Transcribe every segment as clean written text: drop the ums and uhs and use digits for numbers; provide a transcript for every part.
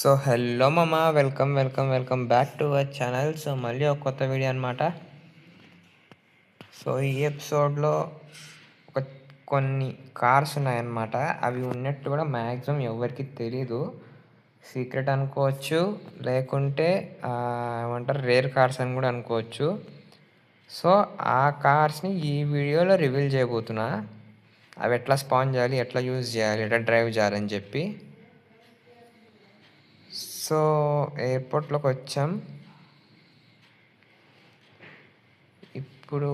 So hello మామ, welcome back to our channel. So మళ్ళీ ఒక కొత్త వీడియో అనమాట. సో ఈ ఎపిసోడ్లో ఒక కొన్ని కార్స్ ఉన్నాయన్నమాట. అవి ఉన్నట్టు కూడా మ్యాక్సిమం ఎవరికి తెలీదు, సీక్రెట్ అనుకోవచ్చు, లేకుంటే ఏమంటారు రేర్ కార్స్ అని కూడా అనుకోవచ్చు. సో ఆ కార్స్ని ఈ వీడియోలో రివీల్ చేయబోతున్నా. అవి ఎట్లా స్పాన్ చేయాలి, ఎట్లా యూజ్ చేయాలి, ఎట్లా డ్రైవ్ చేయాలని చెప్పి. సో ఎయిర్పోర్ట్లోకి వచ్చాం. ఇప్పుడు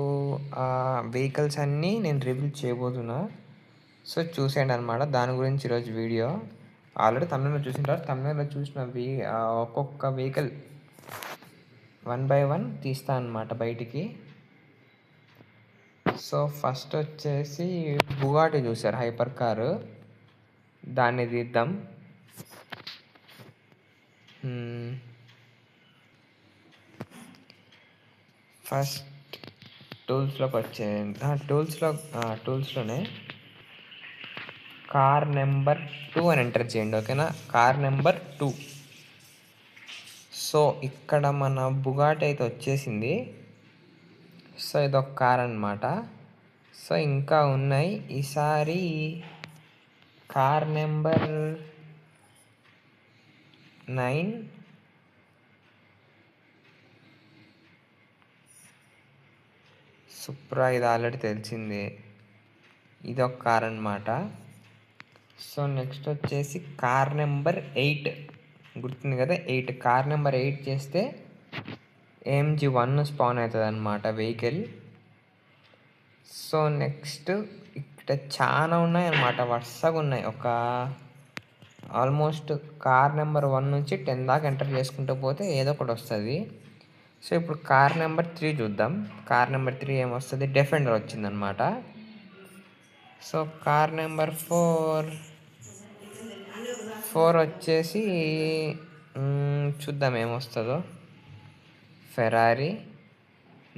ఆ వెహికల్స్ అన్నీ నేను రివీల్ చేయబోతున్నా. సో చూసేయండి అనమాట. దాని గురించి ఈరోజు వీడియో ఆల్రెడీ తమిళలో చూసింటారు. తమిళలో చూసినవి ఒక్కొక్క వెహికల్ 1 by 1 తీస్తా అనమాట బయటికి. సో ఫస్ట్ వచ్చేసి బుగాటి చూసారు, హైపర్ కారు, దాన్ని తీద్దాం. ఫస్ట్ టూల్స్లోకి వచ్చేయండి. టూల్స్లోనే కార్ నెంబర్ 2 అని ఎంటర్ చేయండి. ఓకేనా, కార్ నెంబర్ 2. సో ఇక్కడ మన బుగాటి అయితే వచ్చేసింది. సో ఇదొక కార్ అన్నమాట. సో ఇంకా ఉన్నాయి. ఈసారి కార్ నెంబర్ 9, సుప్రా, ఇది ఆల్రెడీ తెలిసింది. ఇదొక కార్ అన్నమాట. సో నెక్స్ట్ వచ్చేసి కార్ నెంబర్ 8, గుర్తుంది కదా, 8. కార్ నెంబర్ 8 చేస్తే AMG 1 స్పాన్ అవుతుంది అన్నమాట వెహికల్. సో నెక్స్ట్ ఇక్కడ చాలా ఉన్నాయి అన్నమాట, వరుసగా ఉన్నాయి. ఒక ఆల్మోస్ట్ కార్ నెంబర్ 1 నుంచి 10 దాకా ఎంటర్ చేసుకుంటూ పోతే ఏదో ఒకటి వస్తుంది. సో ఇప్పుడు కార్ నెంబర్ 3 చూద్దాం. కార్ నెంబర్ 3 ఏమొస్తుంది, డిఫెండర్ వచ్చిందనమాట. సో కార్ నెంబర్ 4 వచ్చేసి చూద్దాం ఏమొస్తుందో, ఫెరారీ.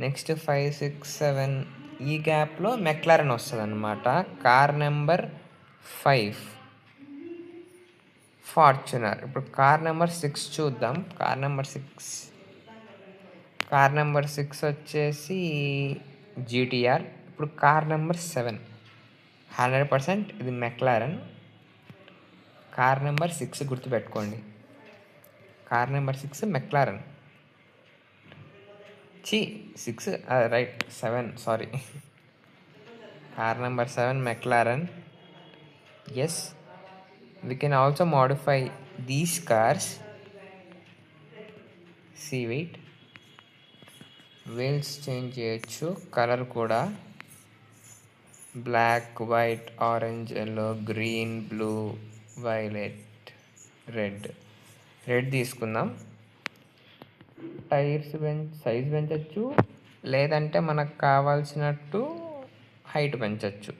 నెక్స్ట్ 5, 6, 7 ఈ గ్యాప్లో మెక్లారెన్ వస్తుంది అనమాట. Car number 5 Fortuner. ఇప్పుడు కార్ నెంబర్ 6 చూద్దాం. కార్ నెంబర్ 6 వచ్చేసి GTR. ఇప్పుడు కార్ నెంబర్ 7 100% ఇది మెక్లారెన్. కార్ నెంబర్ 6 గుర్తుపెట్టుకోండి, car number 6 McLaren. 6 right, 7 sorry. Car number 7 McLaren. Yes, we can also modify these cars. See, wait, wheels change చేయొచ్చు, colour కూడా black, white, orange, yellow, green, blue, violet, red తీసుకుందాం. Tyres size పెంచచ్చు, లేదంటే మనకు కావాల్సినట్టు height పెంచచ్చు,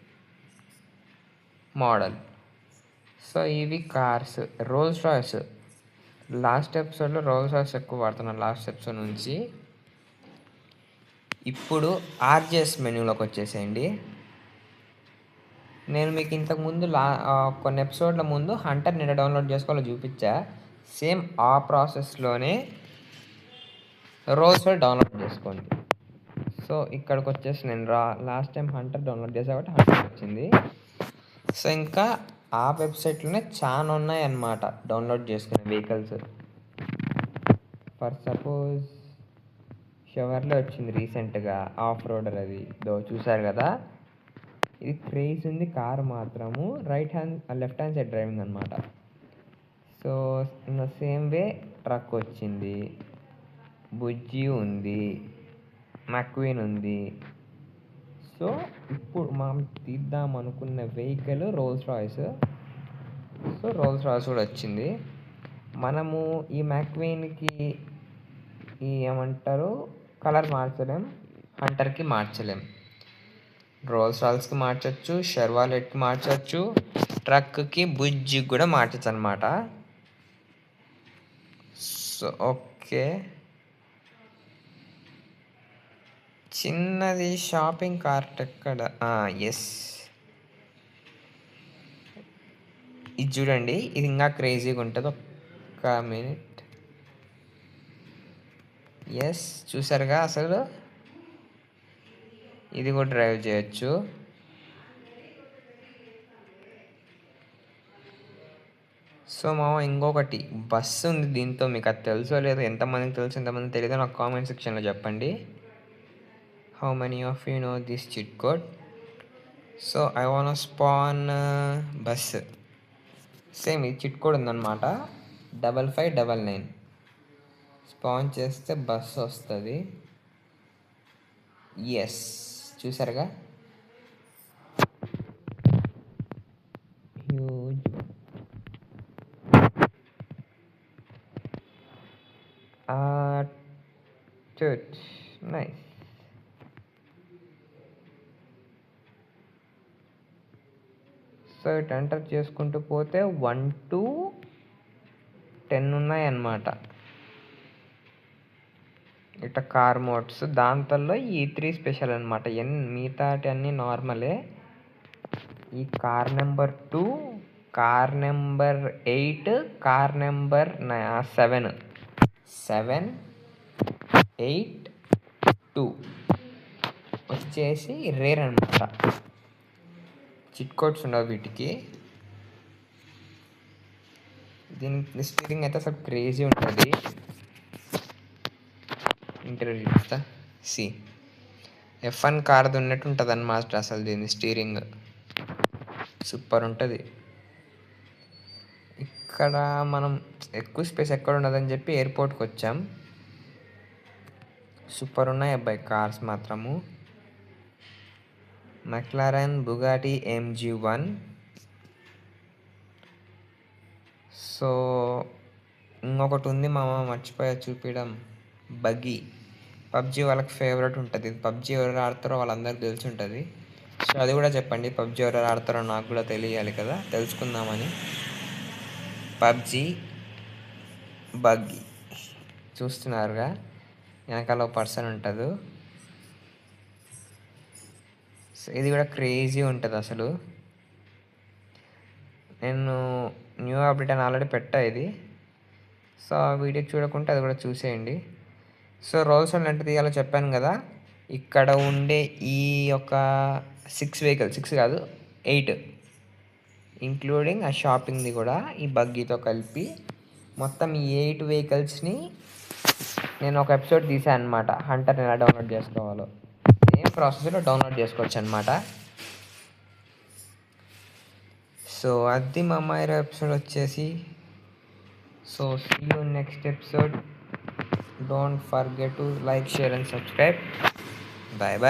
model. So ఇవి cars. Rolls Royce, last ఎపిసోడ్లో రోల్స్ రాయ్స్ ఎక్కువ వాడుతున్నాను, లాస్ట్ ఎపిసోడ్ నుంచి. ఇప్పుడు RJS మెనూలోకి వచ్చేసేయండి. నేను మీకు ఇంతకుముందు కొన్ని ఎపిసోడ్ల ముందు హంటర్ని ఎలా డౌన్లోడ్ చేసుకోవాలో చూపించా. సేమ్ ఆ ప్రాసెస్లోనే రోల్స్ రాయ్ డౌన్లోడ్ చేసుకోండి. సో ఇక్కడికి వచ్చేసి నేను లాస్ట్ టైం హంటర్ డౌన్లోడ్ చేసా కాబట్టి హంటర్ వచ్చింది. సో ఇంకా ఆ వెబ్సైట్లోనే చాలా ఉన్నాయన్నమాట డౌన్లోడ్ చేసుకునే వెహికల్స్. ఫర్ సపోజ్ షెవర్లే వచ్చింది రీసెంట్గా, ఆఫ్ రోడర్. అది చూసారు కదా, ఇది క్రేజ్ ఉంది కారు మాత్రము. లెఫ్ట్ హ్యాండ్ సైడ్ డ్రైవింగ్ అనమాట. So in the same way truck వచ్చింది, బుజ్జి ఉంది, మక్వీన్ ఉంది. సో ఇప్పుడు మనం తీద్దాం అనుకున్న vehicle Rolls Royce. So Rolls Royce కూడా వచ్చింది. మనము ఈ మక్వీన్కి ఏమంటారు కలర్ మార్చలేం, హంటర్కి మార్చలేం. రోల్స్ రాయ్స్కి మార్చచ్చు, షెర్వాలెట్కి మార్చచ్చు, ట్రక్కి, బుజ్జికి కూడా మార్చచ్చు అనమాట. సో ఓకే, చిన్నది షాపింగ్ కార్ట్ ఎక్కడ, ఎస్, ఇది చూడండి. ఇది ఇంకా క్రేజీగా ఉంటుంది. ఒక్క మినిట్. ఎస్, చూసారుగా అసలు ఇది కూడా డ్రైవ్ చేయొచ్చు. సో మామ ఇంకొకటి బస్సు ఉంది దీంతో, మీకు అది తెలుసో లేదో, ఎంతమందికి తెలుసు ఎంతమందికి తెలియదో నాకు కామెంట్ సెక్షన్లో చెప్పండి. How many of you know this chit code? So I want span bus. Same ఇది చిట్ కోడ్ ఉందన్నమాట, 5599. స్పాన్ చేస్తే బస్సు వస్తుంది. ఎస్, చూసారుగా హ్యూజ్. నైస్. సో ఇటు ఎంటర్ చేసుకుంటూ పోతే 1 to 10 ఉన్నాయన్నమాట ఇట్లా కార్ మోడ్స్. దాంట్లో ఈ 3 స్పెషల్ అనమాట. మిగతాటి అన్నీ నార్మలే. ఈ car number 2, car number 8, car number 7, 8, 2 వచ్చేసి రేర్ అనమాట. చిట్ కోడ్స్ ఉండవు వీటికి. దీని స్టీరింగ్ అయితే అసలు క్రేజీ ఉంటుంది. ఇంటర్వ్యూ చూస్తా. F1 కార్ది ఉన్నట్టు ఉంటుంది అన్నమాట అసలు దీని స్టీరింగ్. సూపర్ ఉంటుంది. ఇక్కడ మనం ఎక్కువ స్పేస్ ఎక్కడ ఉండదని చెప్పి ఎయిర్పోర్ట్కి వచ్చాం. సూపర్ ఉన్నాయి అబ్బాయి కార్స్ మాత్రము. McLaren, Bugatti MG1. సో ఇంకొకటి ఉంది మామ, మర్చిపోయా చూపించడం, బగ్గీ. పబ్జీ వాళ్ళకి ఫేవరెట్ ఉంటుంది. పబ్జీ ఎవరు ఆడతారో వాళ్ళందరికీ తెలిసి ఉంటుంది. సో అది కూడా చెప్పండి, పబ్జీ ఎవరు ఆడతారో నాకు కూడా తెలియాలి కదా, తెలుసుకుందామని. పబ్జీ బగ్గీ చూస్తున్నారుగా, వెనకాల ఒక పర్సన్ ఉంటుంది. సో ఇది కూడా క్రేజీ ఉంటుంది అసలు. నేను న్యూ అప్డేట్ అని ఆల్రెడీ పెట్టా ఇది. సో ఆ వీడియో చూడకుంటే అది కూడా చూసేయండి. సో రోల్స్ ఎంత తీయాలో చెప్పాను కదా. ఇక్కడ ఉండే ఈ యొక్క 6 వెహికల్స్, 6 కాదు 8, ఇంక్లూడింగ్ ఆ షాపింగ్ది కూడా ఈ బగ్గీతో కలిపి మొత్తం ఈ 8 వెహికల్స్ని నేను ఒక ఎపిసోడ్ తీసాను అనమాట. హంటర్ని ఎలా డౌన్లోడ్ చేసుకోవాలో సేమ్ ప్రాసెస్లో డౌన్లోడ్ చేసుకోవచ్చు అనమాట. సో అది మా అమ్మాయి ఎపిసోడ్ వచ్చేసి. So see you next episode. Don't forget to like, share and subscribe. Bye bye.